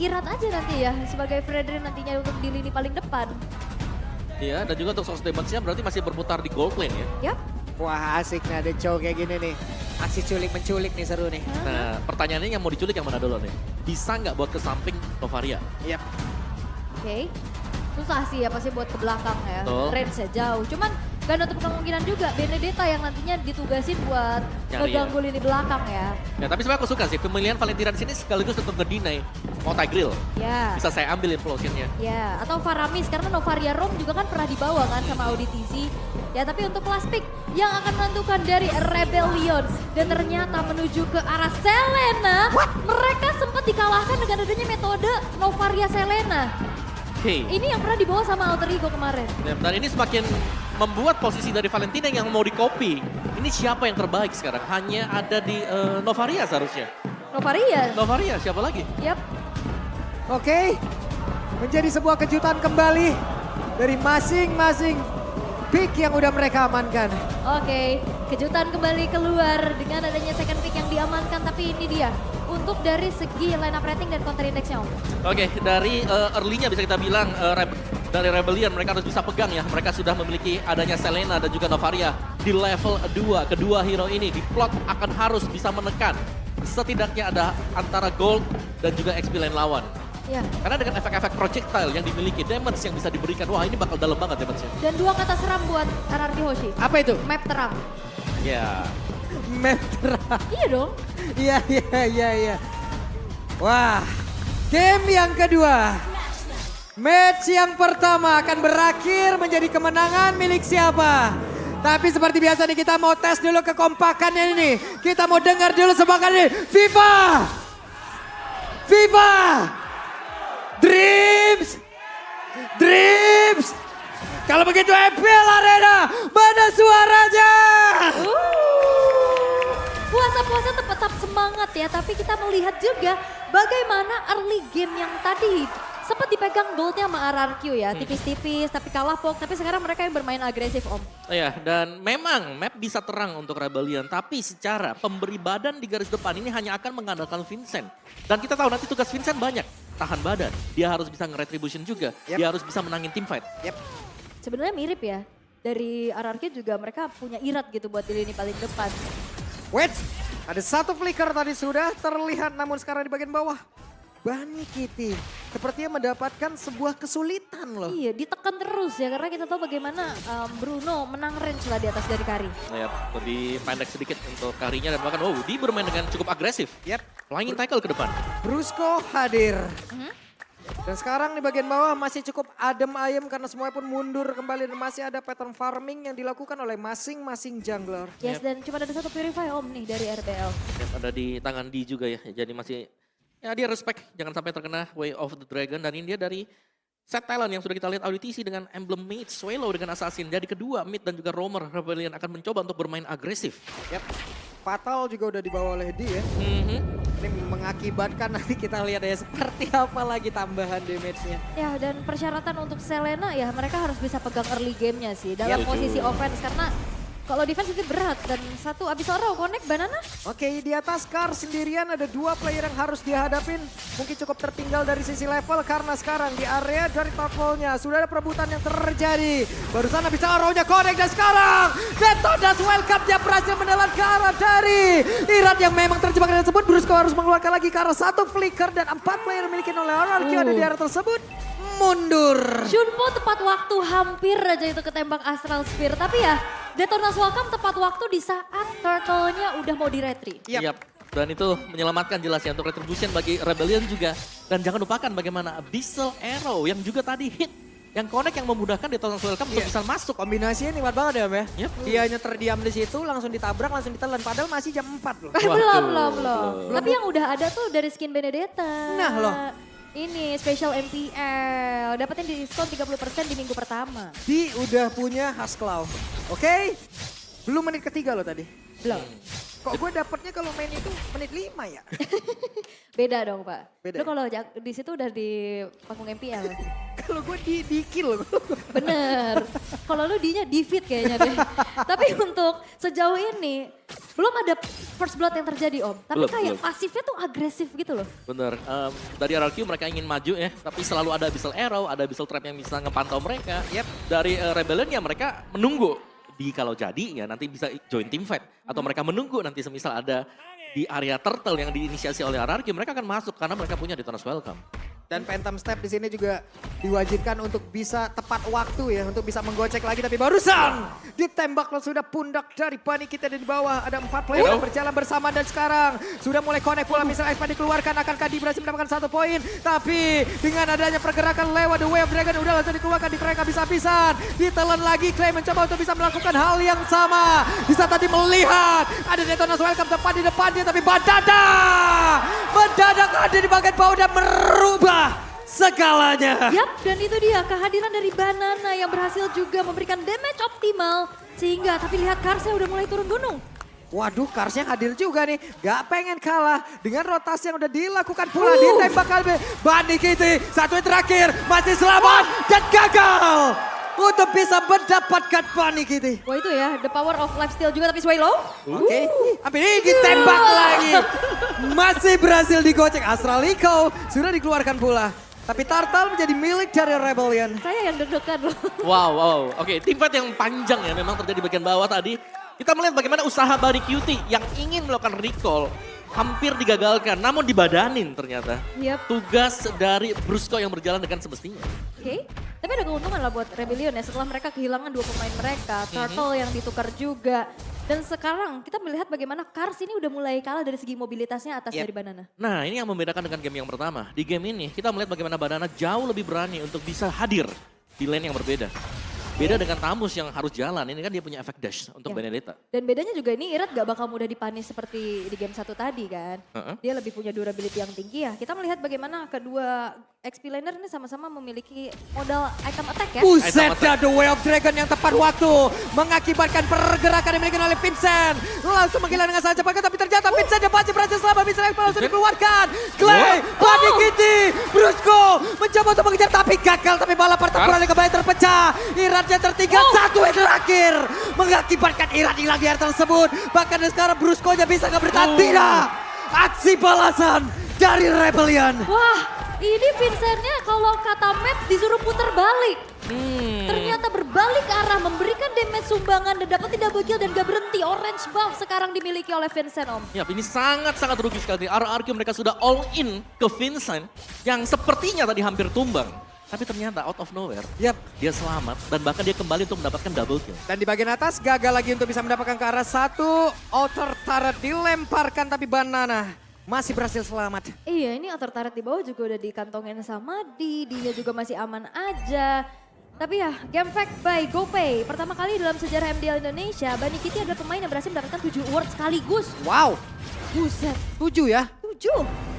Irat aja nanti ya sebagai Fredrin nantinya untuk di lini paling depan. Iya, dan juga untuk source damage-nya berarti masih berputar di gold lane ya. Yap. Wah asik nih ada cowok kayak gini nih. Aksi culik-menculik nih seru nih. Nah, pertanyaannya yang mau diculik yang mana dulu nih? Bisa nggak buat ke samping Novaria? Yap. Oke. Susah sih ya pasti buat ke belakang ya. Betul. Range-nya jauh. Cuman gak nutup kemungkinan juga Benedetta yang nantinya ditugasin buat Nyari ngeganggu lini belakang ya. Ya, tapi sebenarnya aku suka sih pemilihan Valentina di sini sekaligus untuk nge-deny mau Tigreal. Ya. Bisa saya ambil implosionnya. Ya, atau Faramis karena Novaria Rom juga kan pernah dibawa kan sama Auditisi. Ya, tapi untuk last pick yang akan menentukan dari Rebellion dan ternyata menuju ke arah Selena, mereka sempat dikalahkan dengan adanya metode Novaria Selena. Oke. Ini yang pernah dibawa sama Alter Ego kemarin. Ya, dan ini semakin membuat posisi dari Valentina yang mau di-copy. Ini siapa yang terbaik sekarang? Hanya ada di Novaria seharusnya. Novaria. Novaria, siapa lagi? Yap. Oke. Menjadi sebuah kejutan kembali dari masing-masing pick yang udah mereka amankan. Oke, kejutan kembali keluar dengan adanya second pick yang diamankan, tapi ini dia untuk dari segi line up rating dan counter index-nya Om. Oke, dari early-nya bisa kita bilang dari Rebellion mereka harus bisa pegang ya. Mereka sudah memiliki adanya Selena dan juga Novaria di level 2. Kedua hero ini di plot akan harus bisa menekan. Setidaknya ada antara gold dan juga XP lane lawan. Ya. Karena dengan efek-efek projectile yang dimiliki, damage yang bisa diberikan, wah ini bakal dalam banget damage-nya. Dan dua kata seram buat RRQ Hoshi. Apa itu? Map terang. Ya, Map terang. Iya dong. Iya. Wah, game yang kedua. Match yang pertama akan berakhir menjadi kemenangan milik siapa? Tapi seperti biasa nih kita mau tes dulu kekompakannya ini. Kita mau dengar dulu semangat ini. Viva! Viva! Dreams! Dreams! Kalau begitu FPL Arena, mana suaranya? Puasa-puasa tetap semangat ya, tapi kita melihat juga bagaimana early game yang tadi sempat dipegang goldnya sama RRQ ya, tipis-tipis tapi kalah pok, tapi sekarang mereka yang bermain agresif Om. iya, dan memang map bisa terang untuk Rebellion, tapi secara pemberi badan di garis depan ini hanya akan mengandalkan Vincent. Dan kita tahu nanti tugas Vincent banyak, tahan badan, dia harus bisa nge-retribution juga, dia harus bisa menangin teamfight. Sebenarnya mirip ya, dari RRQ juga mereka punya irat gitu buat di lini paling depan. Wait, ada satu flicker tadi sudah terlihat namun sekarang di bagian bawah. Bunny Kitty sepertinya mendapatkan sebuah kesulitan loh. Iya, ditekan terus ya karena kita tahu bagaimana Bruno menang range lah di atas dari Kari. Nah, ya, lebih pendek sedikit untuk karinya dan bahkan dia bermain dengan cukup agresif. Yap, Flying tackle ke depan. Brusco hadir. Dan sekarang di bagian bawah masih cukup adem ayem karena semuanya pun mundur kembali dan masih ada pattern farming yang dilakukan oleh masing-masing jungler. Yes, dan cuma ada satu purify Om nih dari RBL. Ya, ada di tangan D juga ya, jadi masih ya dia respect jangan sampai terkena Way of the Dragon dan ini dia dari set talent yang sudah kita lihat Auditisi dengan emblem mage, Swallow dengan assassin. Jadi kedua mid dan juga roamer Rebellion akan mencoba untuk bermain agresif. Yap, Fatal juga udah dibawa oleh D ya. Ini mengakibatkan nanti kita lihat ya seperti apa lagi tambahan damage-nya. Ya, dan persyaratan untuk Selena ya mereka harus bisa pegang early game-nya sih dalam Iya, posisi betul. offense karena kalau defense itu berat dan satu abis Oro connect banana. Oke, di atas Kar sendirian ada dua player yang harus dihadapin. Mungkin cukup tertinggal dari sisi level karena sekarang di area dari top wall-nya sudah ada perebutan yang terjadi. Barusan bisa Oro-nya connect dan sekarang Detonas welcome-nya berhasil menelan ke arah dari Irat yang memang terjebak dengan tersebut. Brusco harus mengeluarkan lagi ke arah satu flicker dan 4 player dimiliki oleh RRQ ada di area tersebut. Mundur. Shunpo tepat waktu hampir aja itu ketembak Astral Spear. Tapi ya Detonas Welcome tepat waktu di saat turtle-nya udah mau di-retry. Yap. Dan itu menyelamatkan jelas ya untuk retribution bagi Rebellion juga. Dan jangan lupakan bagaimana Abyssal Arrow yang juga tadi hit. Yang connect yang memudahkan Detonas Welcome untuk bisa masuk. Kombinasinya nikmat banget ya Om ya. Yep. Dia hanya terdiam di situ langsung ditabrak langsung ditelan padahal masih jam 4 loh. Belum. Tapi yang udah ada tuh dari skin Benedetta. Nah, loh. Ini special MPL, dapetin diskon 30% di minggu pertama. Di udah punya Hasklaw. Oke. Belum menit ketiga loh tadi. Belum. Kok gue dapetnya kalau main itu menit 5 ya? Beda dong Pak. Beda Lu ya? kalau di situ udah di panggung MPL. Kalau gue di kill. Bener. Kalau lu dinya di feed kayaknya deh. Tapi untuk sejauh ini belum ada first blood yang terjadi Om. Tapi Belum, kayak belum. pasifnya tuh agresif gitu loh. Bener, dari RRQ mereka ingin maju ya, tapi selalu ada Abyssal Arrow, ada Abyssal Trap yang bisa ngepantau mereka. Yep. Dari Rebellion ya mereka menunggu, kalau jadi ya nanti bisa join team fight. Atau mereka menunggu nanti semisal ada di area turtle yang diinisiasi oleh RRQ, mereka akan masuk karena mereka punya Detona's Welcome. Dan Phantom Step di sini juga diwajibkan untuk bisa tepat waktu ya, untuk bisa menggocek lagi. Tapi barusan ditembak lo sudah pundak dari Bunny kita di bawah. Ada 4 player yang berjalan bersama dan sekarang sudah mulai connect pula. Misal Expa dikeluarkan, akankah Di berhasil mendapatkan 1 poin. Tapi dengan adanya pergerakan lewat The Way of Dragon udah langsung dikeluarkan, di mereka bisa-bisaan. Ditelan lagi, Clay mencoba untuk bisa melakukan hal yang sama. Bisa tadi melihat ada Detona's Welcome tepat di depannya, tapi mendadak ada di bagian bawah dan merubah segalanya. Yap, dan itu dia kehadiran dari Banana yang berhasil juga memberikan damage optimal. Sehingga, tapi lihat Karsnya udah mulai turun gunung. Waduh, Karsnya hadir juga nih. Gak pengen kalah dengan rotasi yang udah dilakukan pula. Ditembak kali Bunny Kitty. Satu yang terakhir, masih selamat dan gagal. Untuk bisa mendapatkan Bunny Kitty. Wah itu ya, the power of lifesteal juga tapi Sway low. Oke, ambil ini ditembak lagi. Masih berhasil digocek. Astraliko sudah dikeluarkan pula. Tapi Turtle menjadi milik dari Rebellion. Saya yang deg-degan loh. Wow. Oke, team fight yang panjang ya memang terjadi di bagian bawah tadi. Kita melihat bagaimana usaha Bunny Cutie yang ingin melakukan recall hampir digagalkan, namun dibadanin ternyata. Yap. Tugas dari Brusco yang berjalan dengan semestinya. Oke, tapi ada keuntungan lah buat Rebellion ya setelah mereka kehilangan 2 pemain mereka. Turtle yang ditukar juga. Dan sekarang kita melihat bagaimana Kars ini udah mulai kalah dari segi mobilitasnya atas dari Banana. Nah ini yang membedakan dengan game yang pertama. Di game ini kita melihat bagaimana Banana jauh lebih berani untuk bisa hadir di lane yang berbeda. Beda dengan Tamus yang harus jalan, ini kan dia punya efek dash untuk Benedetta. Dan bedanya juga ini Irat gak bakal mudah dipanis seperti di game 1 tadi kan. Dia lebih punya durability yang tinggi ya. Kita melihat bagaimana kedua XP laner ini sama-sama memiliki modal item attack ya. Buset dah, The Way of Dragon yang tepat waktu. Mengakibatkan pergerakan yang dimiliki oleh Vincent. Langsung menghilang dengan sangat cepat, tapi ternyata Vincent yang masih berhasil selamat. Vincent langsung dikeluarkan. Clay, Bunny Kitty, Brusco mencoba untuk mengejar tapi gagal. Tapi malah pertempuran yang kembali terpecah. Iratnya tertinggal, satu yang terakhir. Mengakibatkan Irat hilang di area tersebut. Bahkan sekarang Brusco-nya bisa nggak bertahan. Tidak. Aksi balasan dari Rebellion. Wah, ini Vincentnya kalau kata map disuruh putar balik. Ternyata berbalik arah, memberikan damage sumbangan dan dapat double kill dan gak berhenti. Orange buff sekarang dimiliki oleh Vincent Om. Ya, ini sangat-sangat rugi sekali. RRQ mereka sudah all in ke Vincent yang sepertinya tadi hampir tumbang. Tapi ternyata out of nowhere, dia selamat dan bahkan dia kembali untuk mendapatkan double kill. Dan di bagian atas gagal lagi untuk bisa mendapatkan ke arah satu. Outer turret dilemparkan tapi Banana masih berhasil selamat. Iya, ini outer turret di bawah juga udah dikantongin sama dia juga masih aman aja. Tapi ya, game fact by GoPay. Pertama kali dalam sejarah MDL Indonesia, Bunny Kitty adalah pemain yang berhasil mendapatkan 7 award sekaligus. Wow, Buset, 7 ya. 7.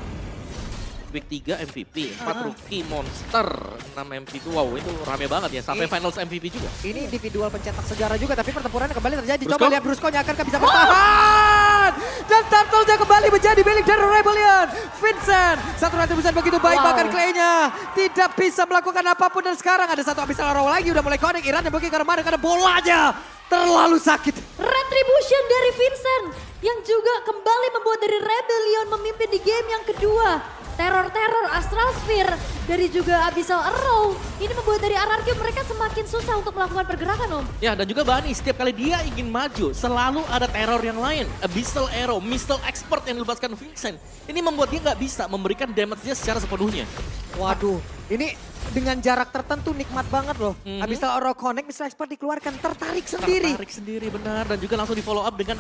Week 3 MVP, 4 rookie, monster, 6 MVP. Wow, itu rame banget ya. Sampai finals MVP juga. Ini individual pencetak sejarah juga, tapi pertempuran kembali terjadi. Brusco? Coba lihat Brusco-nya akankah bisa bertahan. Dan Turtle-nya kembali menjadi milik dari Rebellion. Vincent, satu rantai besar begitu baik, bahkan Clay-nya tidak bisa melakukan apapun. Dan sekarang ada satu Abyssal Arrow lagi, udah mulai connect. Iran yang pergi ke arah karena bolanya terlalu sakit. Retribution dari Vincent yang juga kembali membuat dari Rebellion memimpin di game yang kedua. Teror-teror Astral Sphere dari juga Abyssal Arrow. Ini membuat dari RRQ mereka semakin susah untuk melakukan pergerakan Om. Ya, dan juga Bunny setiap kali dia ingin maju, selalu ada teror yang lain. Abyssal Arrow, Missile Expert yang dilepaskan Vincent. Ini membuat dia nggak bisa memberikan damage-nya secara sepenuhnya. Waduh, ini dengan jarak tertentu nikmat banget loh. Abyssal Arrow connect, Missile Expert dikeluarkan, tertarik sendiri. Tertarik sendiri, benar. Dan juga langsung di follow up dengan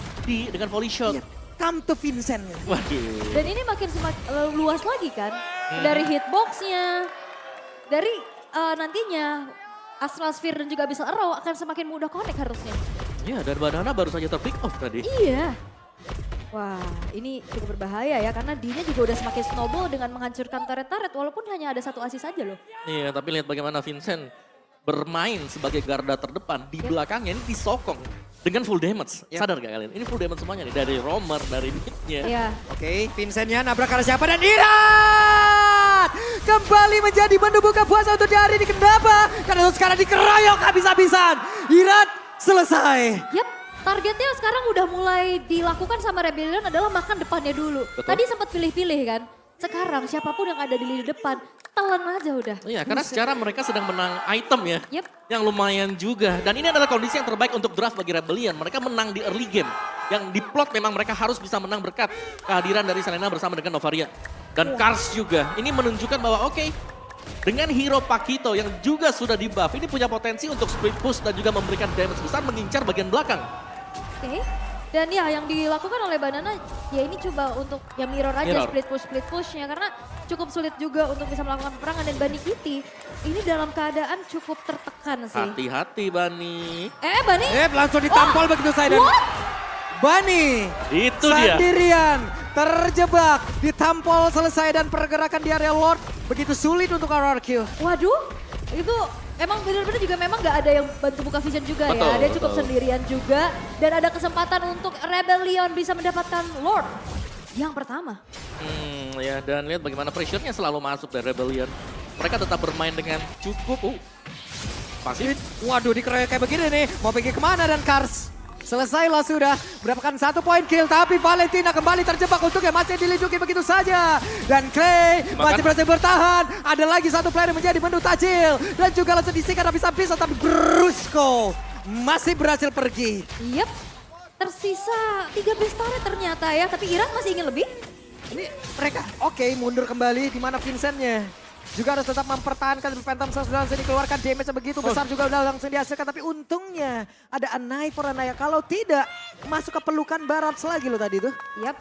volley shot. Come to Vincent. Waduh. Dan ini makin luas lagi kan. Dari hitboxnya, dari nantinya Astral Sphere dan juga Abyssal Arrow akan semakin mudah connect harusnya. Ya, dan Banana baru saja ter-pick off tadi. Iya. Wah, ini cukup berbahaya ya karena Dina juga udah semakin snowball dengan menghancurkan turret-turret walaupun hanya ada 1 assist saja loh. Iya, tapi lihat bagaimana Vincent bermain sebagai garda terdepan. Di belakangnya ini disokong dengan full damage. Sadar gak kalian? Ini full damage semuanya nih. Dari roamer, dari mid-nya. Iya. Oke, Vincentnya nabrak arah siapa dan Irat kembali menjadi menu buka puasa untuk di hari ini. Kenapa? Karena sekarang dikeroyok habis-habisan. Irat selesai. Yap, targetnya sekarang udah mulai dilakukan sama Rebellion adalah makan depannya dulu. Betul. Tadi sempat pilih-pilih kan. Sekarang siapapun yang ada di lini depan, telan aja udah. Iya, karena secara mereka sedang menang item ya. Yep. Yang lumayan juga. Dan ini adalah kondisi yang terbaik untuk draft bagi Rebellion. Mereka menang di early game. Yang di plot memang mereka harus bisa menang berkat kehadiran dari Selena bersama dengan Novaria. Dan Kars juga. Ini menunjukkan bahwa oke, dengan hero Pakito yang juga sudah di buff, ini punya potensi untuk split push dan juga memberikan damage besar mengincar bagian belakang. Oke. Dan ya yang dilakukan oleh Banana ya ini coba untuk ya mirror aja Mirror. split pushnya karena cukup sulit juga untuk bisa melakukan peperangan dan Bunny Kitty ini dalam keadaan cukup tertekan sih. Hati-hati Bani. Bunny? Langsung ditampol begitu saya dan What? Bunny Itu dia. sendirian terjebak, ditampol selesai dan pergerakan di area Lord begitu sulit untuk RRQ. Waduh, itu emang benar-benar juga memang nggak ada yang bantu buka vision juga Betul, ya. Dia cukup betul. sendirian juga dan ada kesempatan untuk Rebellion bisa mendapatkan Lord yang pertama. Ya dan lihat bagaimana pressure-nya selalu masuk dari Rebellion. Mereka tetap bermain dengan cukup pasif. Waduh, dikeroyok kayak begini nih, mau pergi kemana dan Kars? Selesailah sudah, mendapatkan 1 poin kill, tapi Valentina kembali terjebak untuknya masih dilindungi begitu saja. Dan Clay masih berhasil bertahan, ada lagi 1 player yang menjadi menu tajil. Dan juga langsung disikat habis-habisan, tapi Brusco masih berhasil pergi. Yep, tersisa 3 base turret ternyata ya, tapi Iran masih ingin lebih. Ini mereka oke mundur kembali, di mana Vincentnya juga harus tetap mempertahankan Phantom Source sudah langsung dikeluarkan, damage begitu besar juga udah langsung dihasilkan, tapi untungnya ada Anai for Anaya, kalau tidak masuk ke pelukan Barat lagi loh tadi tuh. Yep,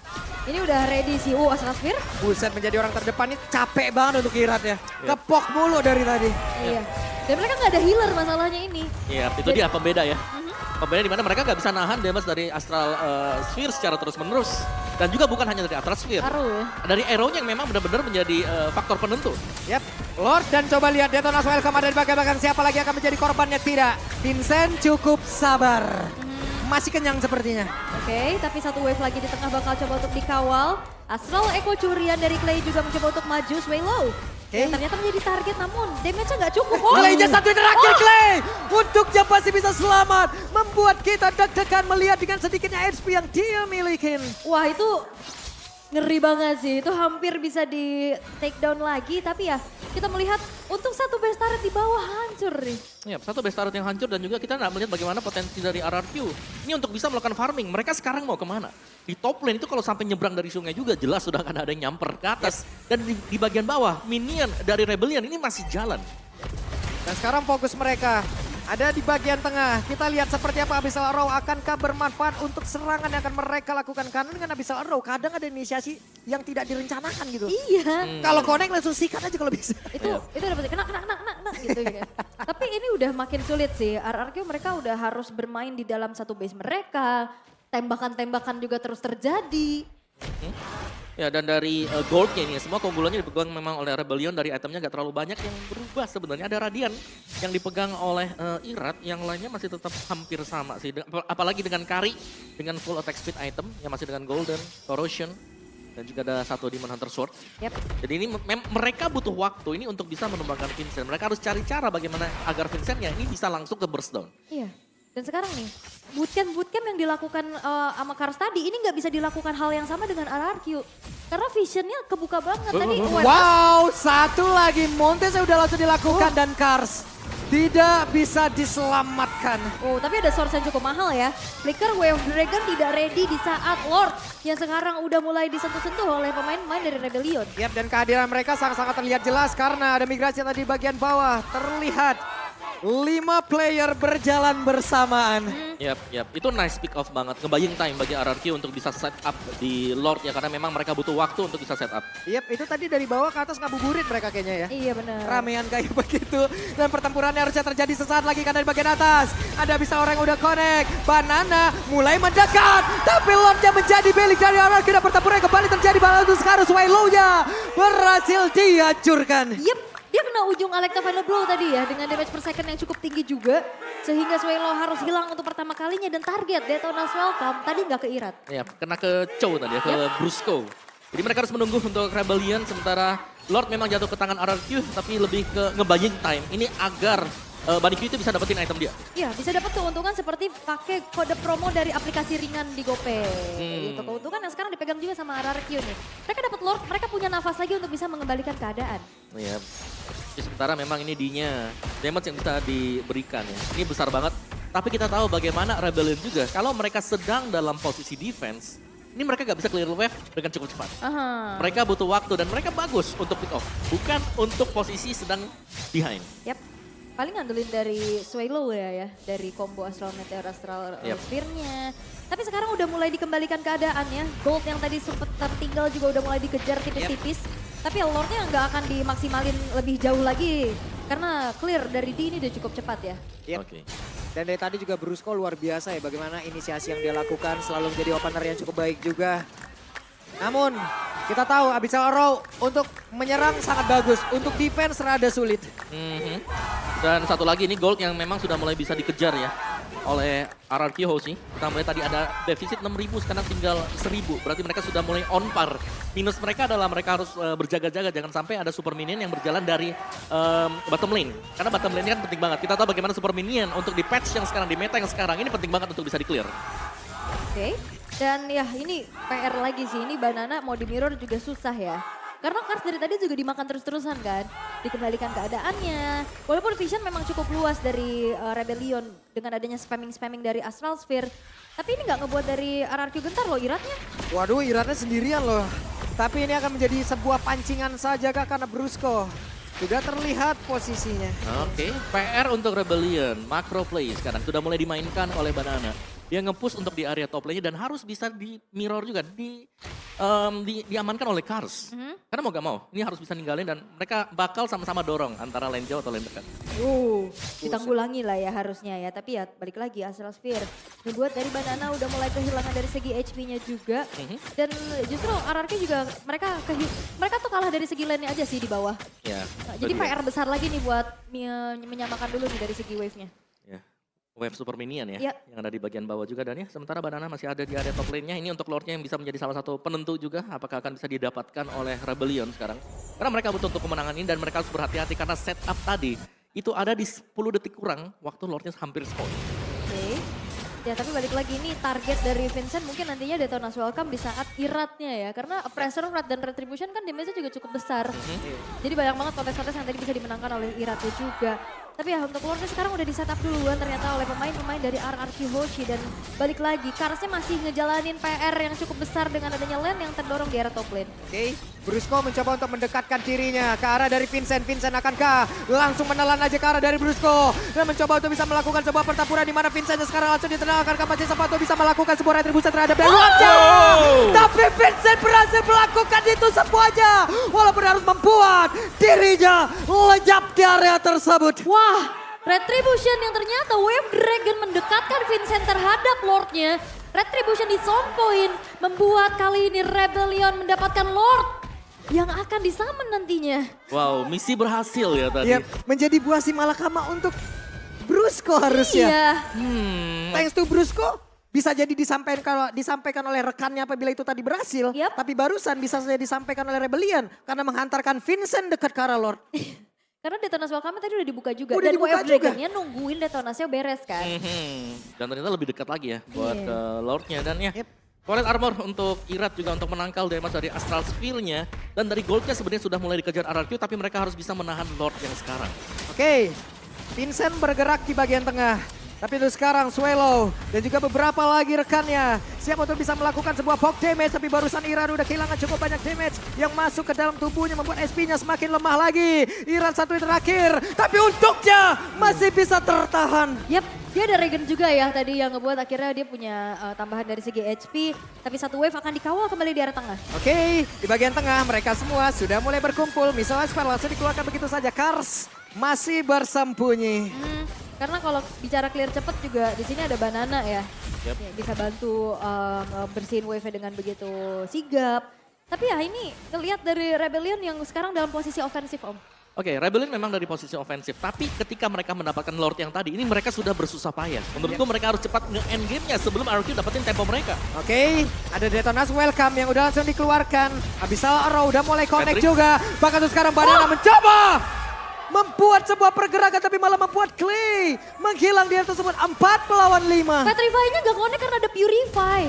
ini udah ready sih. Asasfir. Buset, menjadi orang terdepan ini capek banget untuk Irat ya. Kepok mulu dari tadi. Iya. Dan mereka nggak ada healer masalahnya ini. Iya, itu dia pembeda ya. Pembeda di mana mereka nggak bisa nahan damage dari Astral Sphere secara terus-menerus. Dan juga bukan hanya dari Astral Sphere. Taruh ya. Dari arrow-nya yang memang benar-benar menjadi faktor penentu. Yap, Lord dan coba lihat Detonas welcome ada di bagian siapa lagi yang akan menjadi korbannya, tidak. Vincent cukup sabar. Masih kenyang sepertinya. Oke, tapi 1 wave lagi di tengah bakal coba untuk dikawal. Astral Echo curian dari Clay juga mencoba untuk maju sway low. Yang ternyata menjadi target namun damage-nya nggak cukup. Clay-nya 1 yang terakhir, Clay. Untuknya pasti bisa selamat. Membuat kita deg-degan melihat dengan sedikitnya HP yang dia milikin. Wah itu ngeri banget sih. Itu hampir bisa di take down lagi. Tapi ya kita melihat untuk 1 base turret di bawah hancur nih. Ya, 1 base turret yang hancur dan juga kita nggak melihat bagaimana potensi dari RRQ. Ini untuk bisa melakukan farming. Mereka sekarang mau kemana? Di top lane itu kalau sampai nyebrang dari sungai juga jelas sudah akan ada yang nyamper ke atas. Dan di bagian bawah, minion dari Rebellion ini masih jalan. Dan sekarang fokus mereka ada di bagian tengah. Kita lihat seperti apa Abyssal Arrow akankah bermanfaat untuk serangan yang akan mereka lakukan. Karena dengan Abyssal Arrow kadang ada inisiasi yang tidak direncanakan gitu. Iya. Kalau connect langsung sikat aja kalau bisa. Itu udah pasti kena gitu ya. Tapi ini udah makin sulit sih. RRQ mereka udah harus bermain di dalam 1 base mereka. Tembakan-tembakan juga terus terjadi. Ya dan dari goldnya ini semua keunggulannya dipegang memang oleh Rebellion, dari itemnya nggak terlalu banyak yang berubah sebenarnya. Ada Radiant yang dipegang oleh Irat, yang lainnya masih tetap hampir sama sih. Apalagi dengan Kari dengan full attack speed item yang masih dengan Golden, Corrosion, dan juga ada 1 Demon Hunter Sword. Yep. Jadi ini mereka butuh waktu ini untuk bisa menumbangkan Vincent. Mereka harus cari cara bagaimana agar Vincentnya ini bisa langsung ke burst down. Iya. Dan sekarang nih, bootcamp yang dilakukan sama Kars tadi, ini nggak bisa dilakukan hal yang sama dengan RRQ. Karena visionnya kebuka banget tadi. Wow, 1 lagi Montes udah langsung dilakukan dan Kars tidak bisa diselamatkan. Oh, tapi ada source yang cukup mahal ya. Flicker Wave Dragon tidak ready di saat Lord yang sekarang udah mulai disentuh-sentuh oleh pemain-pemain dari Rebellion. Yap, dan kehadiran mereka sangat-sangat terlihat jelas karena ada migrasi tadi di bagian bawah. Terlihat 5 player berjalan bersamaan. Yap. Itu nice pick off banget. Ngebaying time bagi RRQ untuk bisa set up di Lord ya. Karena memang mereka butuh waktu untuk bisa set up. Yap, itu tadi dari bawah ke atas ngabuburit mereka kayaknya ya. Iya benar. Ramean kayak begitu. Dan pertempurannya harusnya terjadi sesaat lagi karena di bagian atas. Ada bisa orang yang udah connect. Banana mulai mendekat. Tapi Lordnya menjadi belik dari RRQ. Dan pertempuran kembali terjadi. Balantus sekarang Swaylow-nya berhasil dihancurkan. Yep, dia kena ujung Alekta Final Blow tadi ya dengan damage per second yang cukup tinggi juga. Sehingga Swaylow harus hilang untuk pertama kalinya dan target Detonas Welcome tadi nggak ke Irat. Ya, kena ke Chow tadi ya, ke Brusco. Jadi mereka harus menunggu untuk Rebellion sementara Lord memang jatuh ke tangan RRQ tapi lebih ke ngebaying time. Ini agar Bunny Q itu bisa dapetin item dia. Iya, bisa dapat keuntungan seperti pakai kode promo dari aplikasi ringan di GoPay. Itu keuntungan yang sekarang dipegang juga sama RRQ nih. Mereka dapat Lord, mereka punya nafas lagi untuk bisa mengembalikan keadaan. Iya. Sementara memang ini D-nya, damage yang bisa diberikan ya. Ini besar banget. Tapi kita tahu bagaimana Rebellion juga. Kalau mereka sedang dalam posisi defense, ini mereka gak bisa clear wave dengan cukup cepat. Mereka butuh waktu dan mereka bagus untuk pick off. Bukan untuk posisi sedang behind. Yap. Paling ngandelin dari Swallow ya, dari combo Astral Meteor, Astral Sphere-nya. Tapi sekarang udah mulai dikembalikan keadaannya. Gold yang tadi sempat tertinggal juga udah mulai dikejar tipis-tipis. Tapi Lord-nya nggak akan dimaksimalin lebih jauh lagi. Karena clear dari D ini udah cukup cepat ya. Oke. Dan dari tadi juga Brusco luar biasa ya bagaimana inisiasi yang dia lakukan. Selalu menjadi opener yang cukup baik juga. Namun kita tahu Abyssal Arrow untuk menyerang sangat bagus. Untuk defense rada sulit. Dan satu lagi ini gold yang memang sudah mulai bisa dikejar ya oleh RRQ Hoshi. Kita mulai tadi ada defisit 6.000 sekarang tinggal 1.000. Berarti mereka sudah mulai on par. Minus mereka adalah mereka harus berjaga-jaga. Jangan sampai ada super minion yang berjalan dari bottom lane. Karena bottom lane ini kan penting banget. Kita tahu bagaimana super minion untuk di patch yang sekarang, di meta yang sekarang. Ini penting banget untuk bisa di-clear. Oke. Dan ya ini PR lagi sih. Ini Banana mau di mirror juga susah ya. Karena Kars dari tadi juga dimakan terus-terusan kan. Dikembalikan keadaannya. Walaupun vision memang cukup luas dari Rebellion. Dengan adanya spamming-spamming dari Astral Sphere. Tapi ini nggak ngebuat dari RRQ gentar loh Iratnya. Waduh, Iratnya sendirian loh. Tapi ini akan menjadi sebuah pancingan saja kak karena Brusco. Sudah terlihat posisinya. Oke, PR untuk Rebellion. Macro play sekarang sudah mulai dimainkan oleh Banana. Dia nge-push untuk di area top lane-nya dan harus bisa di mirror juga. Diamankan oleh Kars. Karena mau gak mau, ini harus bisa ninggalin dan mereka bakal sama-sama dorong antara lane jauh atau lane dekat. Ditanggulangi lah ya harusnya ya. Tapi ya balik lagi Astral Sphere. Dibuat dari Banana udah mulai kehilangan dari segi HP-nya juga. Dan justru RRQ juga mereka tuh kalah dari segi lane-nya aja sih di bawah. Ya, Jadi PR besar lagi nih buat menyamakan dulu nih dari segi wave-nya. Wave super minion ya, yang ada di bagian bawah juga. Dan ya sementara Banana masih ada di area top lane-nya. Ini untuk Lord-nya yang bisa menjadi salah satu penentu juga. Apakah akan bisa didapatkan oleh Rebellion sekarang. Karena mereka butuh untuk kemenangan ini dan mereka harus berhati-hati. Karena setup tadi itu ada di 10 detik kurang waktu Lord-nya hampir spawn. Oke. Ya tapi balik lagi ini target dari Vincent mungkin nantinya Detona's Welcome di saat Iratnya ya. Karena Pressure, Rat, dan Retribution kan damage-nya juga cukup besar. Jadi banyak banget kontes-kontes yang tadi bisa dimenangkan oleh Iratnya juga. Tapi ya untuk Lordnya sekarang udah di setup duluan ternyata oleh pemain-pemain dari RRQ Hoshi. Dan balik lagi, Karsnya masih ngejalanin PR yang cukup besar dengan adanya lane yang terdorong di area top lane. Oke, Brusco mencoba untuk mendekatkan dirinya ke arah dari Vincent. Vincent akankah langsung menelan aja ke arah dari Brusco. Dan mencoba untuk bisa melakukan sebuah pertempuran di mana Vincent sekarang langsung ditenangkan masih sempat untuk bisa melakukan sebuah retribusi terhadap dari Lordnya. Tapi Vincent berhasil melakukan itu semuanya. Walaupun harus membuat dirinya lenyap di area tersebut. Wah, Retribution yang ternyata Wave Dragon mendekatkan Vincent terhadap Lordnya. Retribution disompoin, membuat kali ini Rebellion mendapatkan Lord yang akan disummon nantinya. Wow, misi berhasil ya tadi. Ya, menjadi buah si malakama untuk Brusco harusnya. Iya. Thanks to Brusco bisa jadi disampaikan oleh rekannya apabila itu tadi berhasil. Tapi barusan bisa saja disampaikan oleh Rebellion karena menghantarkan Vincent dekat ke arah Lord. Karena Detona's Welcome tadi udah dibuka juga. Udah dan dibuka Wave Dragon-nya nungguin Detonasnya beres kan. Dan ternyata lebih dekat lagi ya buat Lord-nya. Dan ya, Polet Armor untuk Irat juga untuk menangkal damage dari Astral Sphere-nya. Dan dari Gold-nya sebenarnya sudah mulai dikejar RRQ tapi mereka harus bisa menahan Lord yang sekarang. Oke, Vincent bergerak di bagian tengah. Tapi itu sekarang Swallow dan juga beberapa lagi rekannya siap untuk bisa melakukan sebuah poke damage. Tapi barusan Iran udah kehilangan cukup banyak damage yang masuk ke dalam tubuhnya membuat SP-nya semakin lemah lagi. Iran satu terakhir tapi untuknya masih bisa tertahan. Yap, dia ada regen juga ya tadi yang ngebuat akhirnya dia punya tambahan dari segi HP. Tapi satu wave akan dikawal kembali di area tengah. Oke, di bagian tengah mereka semua sudah mulai berkumpul. Misalnya Spell langsung dikeluarkan begitu saja. Kars masih bersembunyi. Karena kalau bicara clear cepet juga di sini ada Banana ya. Ya bisa bantu bersihin wave dengan begitu sigap. Tapi ya ini lihat dari Rebellion yang sekarang dalam posisi ofensif Om. Oke, Rebellion memang dari posisi ofensif. Tapi ketika mereka mendapatkan Lord yang tadi, ini mereka sudah bersusah payah. Menurutku mereka harus cepat nge-end game-nya sebelum RRQ dapetin tempo mereka. Oke, ada Detona's Welcome yang udah langsung dikeluarkan. Abyssal Arrow udah mulai connect juga. Bahkan tuh sekarang Banana mencoba. membuat sebuah pergerakan tapi malah membuat Clay menghilang di atas tersebut 4 melawan 5. Petrify-nya gak connect karena ada Purify.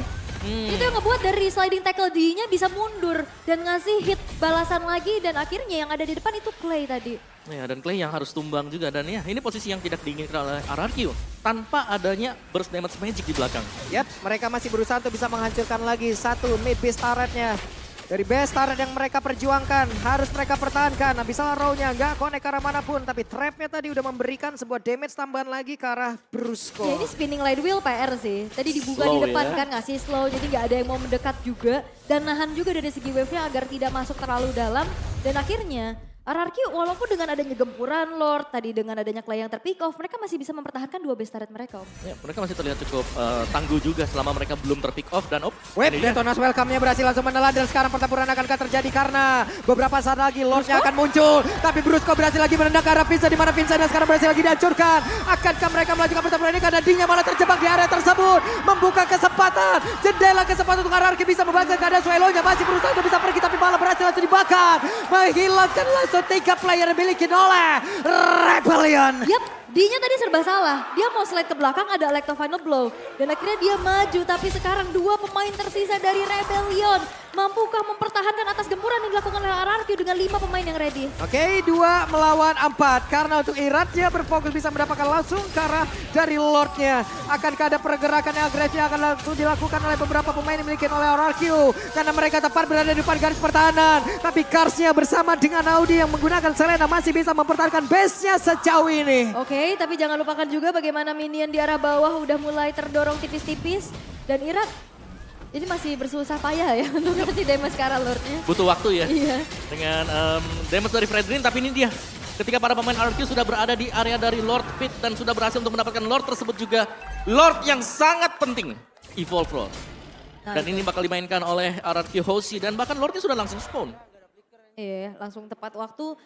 Itu yang ngebuat dari sliding tackle D-nya bisa mundur dan ngasih hit balasan lagi dan akhirnya yang ada di depan itu Clay tadi. Ya, dan Clay yang harus tumbang juga dan ya ini posisi yang tidak diinginkan oleh RRQ tanpa adanya burst damage magic di belakang. Yap, mereka masih berusaha untuk bisa menghancurkan lagi satu mid base turretnya. Dari base turret yang mereka perjuangkan, harus mereka pertahankan. Nah, bisa row-nya nggak connect ke arah manapun, tapi trapnya tadi udah memberikan sebuah damage tambahan lagi ke arah Brusco. Ya ini spinning light wheel PR sih. Tadi dibuka Slow di depan ya. kan ngasih slow jadi nggak ada yang mau mendekat juga. Dan nahan juga dari segi wave-nya agar tidak masuk terlalu dalam. Dan akhirnya RRQ walaupun dengan adanya gempuran Lord, tadi dengan adanya Clay yang terpick off, mereka masih bisa mempertahankan 2 base turret mereka Om. Ya, mereka masih terlihat cukup tangguh juga selama mereka belum terpick off dan Wait, ini dia. Detonas welcome-nya berhasil langsung menelan dan sekarang pertempuran akankah terjadi karena beberapa saat lagi Lordnya akan muncul. Tapi Brusco berhasil lagi menendang ke arah Vincent di mana Vincent dan sekarang berhasil lagi dihancurkan. Akankah mereka melanjutkan pertempuran ini karena D-nya malah terjebak di area tersebut. Membuka kesempatan, jendela kesempatan untuk RRQ bisa membaca keadaan Swelo-nya. Masih berusaha untuk bisa pergi tapi malah berhasil langsung dibakar. Menghilangkan langsung 3 player dimiliki oleh Rebellion. Yap, D-nya tadi serba salah. Dia mau slide ke belakang ada Electro Final Blow. Dan akhirnya dia maju tapi sekarang 2 pemain tersisa dari Rebellion. Mampukah mempertahankan atas gempuran yang dilakukan oleh RRQ dengan 5 pemain yang ready? Oke, 2 melawan 4. Karena untuk Iratnya berfokus bisa mendapatkan langsung ke arah dari Lordnya. Akankah ada pergerakan yang agresif yang akan langsung dilakukan oleh beberapa pemain yang dimiliki oleh RRQ. Karena mereka tepat berada di depan garis pertahanan. Tapi Karsnya bersama dengan Audi yang menggunakan Selena masih bisa mempertahankan base-nya sejauh ini. Oke, tapi jangan lupakan juga bagaimana minion di arah bawah udah mulai terdorong tipis-tipis. Dan Irat ini masih bersusah payah ya untuk ngasih damage ke arah Lordnya. Butuh waktu ya. Iya. Dengan damage dari Fredrin, tapi ini dia. Ketika para pemain RRQ sudah berada di area dari Lord Pit dan sudah berhasil untuk mendapatkan Lord tersebut juga. Lord yang sangat penting, Evolve Lord. Nah, Dan ini bakal dimainkan oleh RRQ Hoshi dan bahkan Lordnya sudah langsung spawn. iya, langsung tepat waktu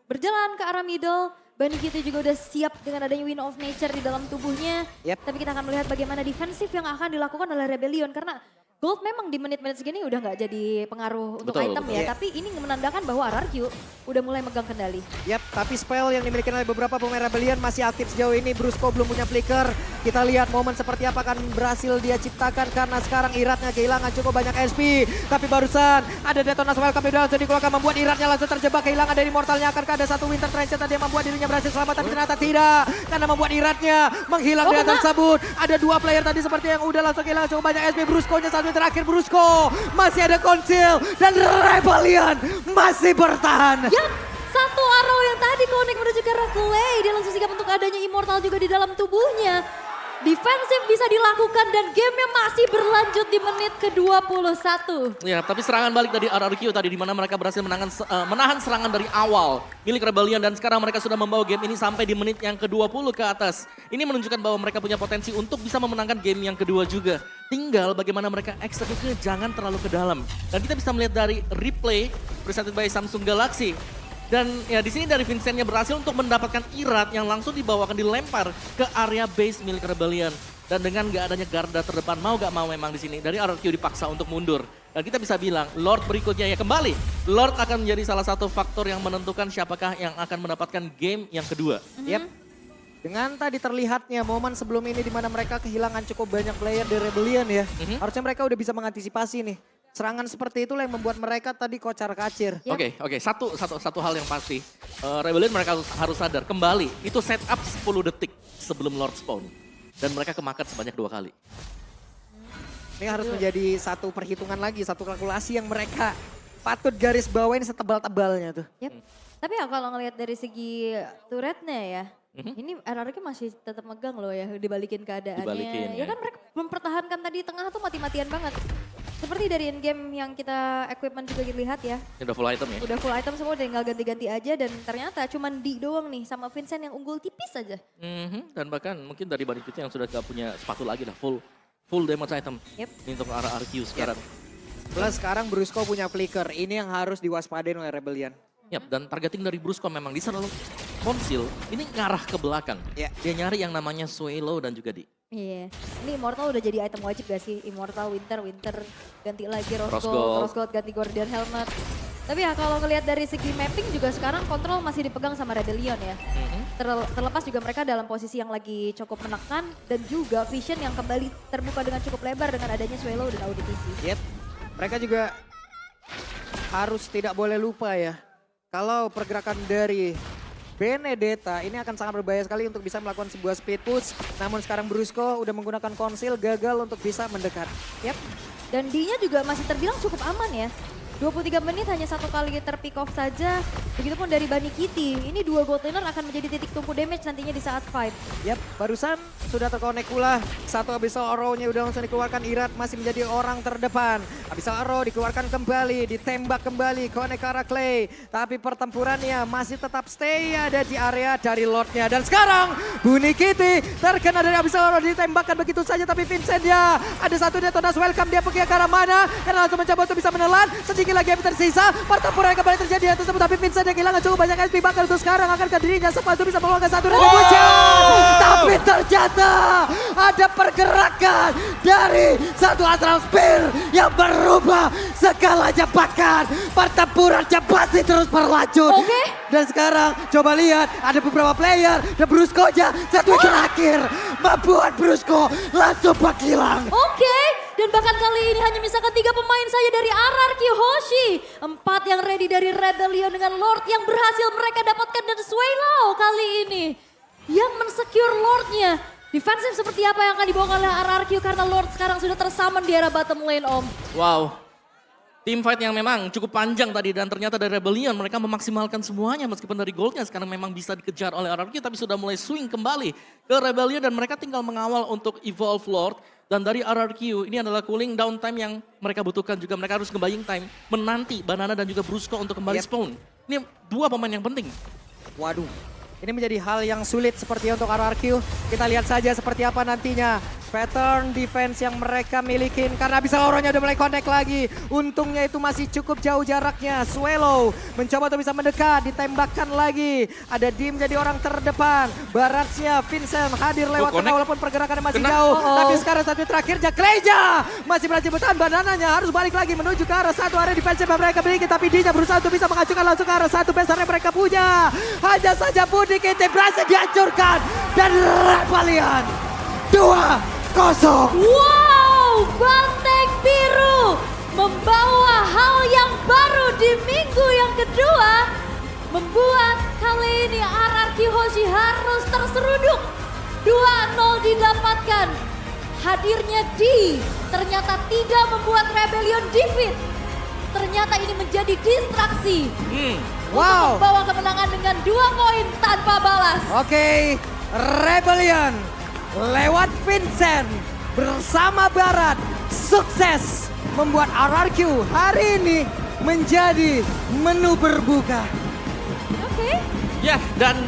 berjalan ke arah middle. Bunny kita juga udah siap dengan adanya Wind of Nature di dalam tubuhnya. Yep. Tapi kita akan melihat bagaimana defensif yang akan dilakukan oleh Rebellion. Karena Gold memang di menit-menit segini udah nggak jadi pengaruh untuk Betul, item betul. ya. Iya. Tapi ini menandakan bahwa RRQ udah mulai megang kendali. Yap, tapi spell yang dimiliki oleh beberapa pemain Rebellion masih aktif sejauh ini. Brusco belum punya flicker. Kita lihat momen seperti apa akan berhasil dia ciptakan karena sekarang Iratnya kehilangan cukup banyak SP. Tapi barusan ada Detonas welcome yang langsung dikeluarkan membuat Iratnya langsung terjebak kehilangan dari mortalnya. Akankah ada satu Winter Trench tadi yang membuat dirinya berhasil selamat tapi ternyata tidak. Karena membuat Iratnya menghilang di atas tersebut. Ada 2 player tadi seperti yang udah langsung kehilangan cukup banyak SP. Brusco-nya satu terakhir Brusco. Masih ada Conceal dan Rebellion masih bertahan. Yap, satu arrow yang tadi connect menuju ke arah Clay. Dia langsung sigap untuk adanya Immortal juga di dalam tubuhnya. Defensif bisa dilakukan dan gamenya masih berlanjut di menit ke-21. Ya, tapi serangan balik dari RRQ tadi di mana mereka berhasil menahan serangan dari awal milik Rebellion dan sekarang mereka sudah membawa game ini sampai di menit yang ke-20 ke atas. Ini menunjukkan bahwa mereka punya potensi untuk bisa memenangkan game yang kedua juga. Tinggal bagaimana mereka eksekusinya jangan terlalu ke dalam. Dan kita bisa melihat dari replay presented by Samsung Galaxy. Dan ya di sini dari Vincentnya berhasil untuk mendapatkan Irat yang langsung dibawakan dilempar ke area base milik Rebellion. Dan dengan gak adanya garda terdepan mau gak mau memang di sini dari RRQ dipaksa untuk mundur. Dan kita bisa bilang Lord berikutnya ya kembali. Lord akan menjadi salah satu faktor yang menentukan siapakah yang akan mendapatkan game yang kedua. Yep. Dengan tadi terlihatnya momen sebelum ini di mana mereka kehilangan cukup banyak player dari Rebellion ya. Harusnya mereka udah bisa mengantisipasi nih. Serangan seperti itulah yang membuat mereka tadi kocar-kacir. Ya. Oke. Satu hal yang pasti. Rebellion mereka harus sadar kembali itu setup 10 detik sebelum Lord spawn. Dan mereka kemakan sebanyak 2 kali. Ini harus menjadi satu perhitungan lagi, satu kalkulasi yang mereka patut garis bawain setebal-tebalnya tuh. Yep. Tapi ya kalau ngelihat dari segi turretnya ya, ini RRQ masih tetap megang loh ya, dibalikin keadaannya. Dibalikin, Ya ya. kan mereka mempertahankan tadi tengah tuh mati-matian banget. Seperti dari in-game yang kita equipment juga lihat ya. Ini udah full item ya. Udah full item semua, tinggal ganti-ganti aja dan ternyata cuman D doang nih sama Vincent yang unggul tipis aja. Dan bahkan mungkin dari Bunny Kita yang sudah gak punya sepatu lagi lah full damage item. Yep. Ini untuk arah RQ sekarang. Plus sekarang Brusco punya flicker, ini yang harus diwaspadain oleh Rebellion. Yap, dan targeting dari Brusco memang di sana Konsil ini ngarah ke belakang. Ya. Dia nyari yang namanya Swelo dan juga di. Iya, ini Immortal udah jadi item wajib gak sih? Immortal, Winter, ganti lagi Rose Rose Gold, Gold. Rose Gold ganti Guardian Helmet. Tapi ya kalau ngelihat dari segi mapping juga sekarang kontrol masih dipegang sama Rebellion ya. Terlepas juga mereka dalam posisi yang lagi cukup menekan dan juga vision yang kembali terbuka dengan cukup lebar dengan adanya Swallow dan Auditisi. Yep. Mereka juga harus tidak boleh lupa ya. Kalau pergerakan dari Benedetta ini akan sangat berbahaya sekali untuk bisa melakukan sebuah speed push. Namun sekarang Brusco udah menggunakan konsil gagal untuk bisa mendekat. Yap. Dan D-nya juga masih terbilang cukup aman ya. 23 menit hanya satu kali terpick off saja. Begitupun dari Bunny Kitty. Ini dua gold laner akan menjadi titik tumpu damage nantinya di saat fight. Yap, barusan sudah terkonek pula. Satu Abyssal Arrow-nya udah langsung dikeluarkan. Irat masih menjadi orang terdepan. Abyssal Arrow dikeluarkan kembali, ditembak kembali, konek ke arah Clay. Tapi pertempurannya masih tetap stay ada di area dari Lordnya. Dan sekarang Bunny Kitty terkena dari Abyssal Arrow, ditembakkan begitu saja. Tapi Vincent ya, ada satu detonas welcome, dia pergi ke arah mana. Karena langsung mencoba untuk bisa menelan. Sedikit lagi yang tersisa, pertempuran yang kembali terjadi ya tersebut. Tapi Vincent yang kehilangan cukup banyak SP, bahkan untuk sekarang akan ke dirinya sempat untuk bisa mengeluarkan satu retribution. Tapi ternyata ada pergerakan dari satu Astral Spear yang berubah segalanya, bahkan pertempurannya masih terus berlanjut. Oke. Dan sekarang coba lihat ada beberapa player dan Brusco-nya satu terakhir membuat Brusco langsung menghilang. Oke. Dan bahkan kali ini hanya misalkan 3 pemain saja dari RRQ Hoshi. 4 yang ready dari Rebellion dengan Lord yang berhasil mereka dapatkan dari Swallow kali ini. Yang mensecure Lordnya. Defensif seperti apa yang akan dibawa oleh RRQ karena Lord sekarang sudah tersummon di area bottom lane Om. Wow. Team fight yang memang cukup panjang tadi dan ternyata dari Rebellion mereka memaksimalkan semuanya meskipun dari goldnya sekarang memang bisa dikejar oleh RRQ tapi sudah mulai swing kembali ke Rebellion dan mereka tinggal mengawal untuk evolve Lord. Dan dari RRQ ini adalah cooling down time yang mereka butuhkan juga. Mereka harus nge-buying time menanti Banana dan juga Brusco untuk kembali spawn. Ini dua pemain yang penting. Waduh, ini menjadi hal yang sulit seperti untuk RRQ. Kita lihat saja seperti apa nantinya pattern defense yang mereka milikin. Karena bisa Aurora-nya udah mulai connect lagi. Untungnya itu masih cukup jauh jaraknya. Swallow mencoba untuk bisa mendekat, ditembakkan lagi. Ada Dim jadi orang terdepan. Baratnya Vincent hadir lewat tengah walaupun pergerakannya masih jauh. Tapi sekarang satu terakhirnya Kleja masih berhasil bertahan. Banananya harus balik lagi menuju ke arah satu area defense yang mereka miliki. Tapi dia berusaha untuk bisa mengacukan langsung ke arah satu base yang mereka punya. Hanya saja Bunny Kitty berhasil dihancurkan. Dan Rebellion 2-0. Wow, Banteng Biru membawa hal yang baru di minggu yang kedua. Membuat kali ini RRQ Hoshi harus terseruduk. 2-0 didapatkan. Hadirnya D ternyata tidak membuat Rebellion defeat. Ternyata ini menjadi distraksi. Wow. Untuk membawa kemenangan dengan 2 poin tanpa balas. Oke, Rebellion lewat Vincent bersama Barat sukses membuat RRQ hari ini menjadi menu berbuka. Oke. Ya, dan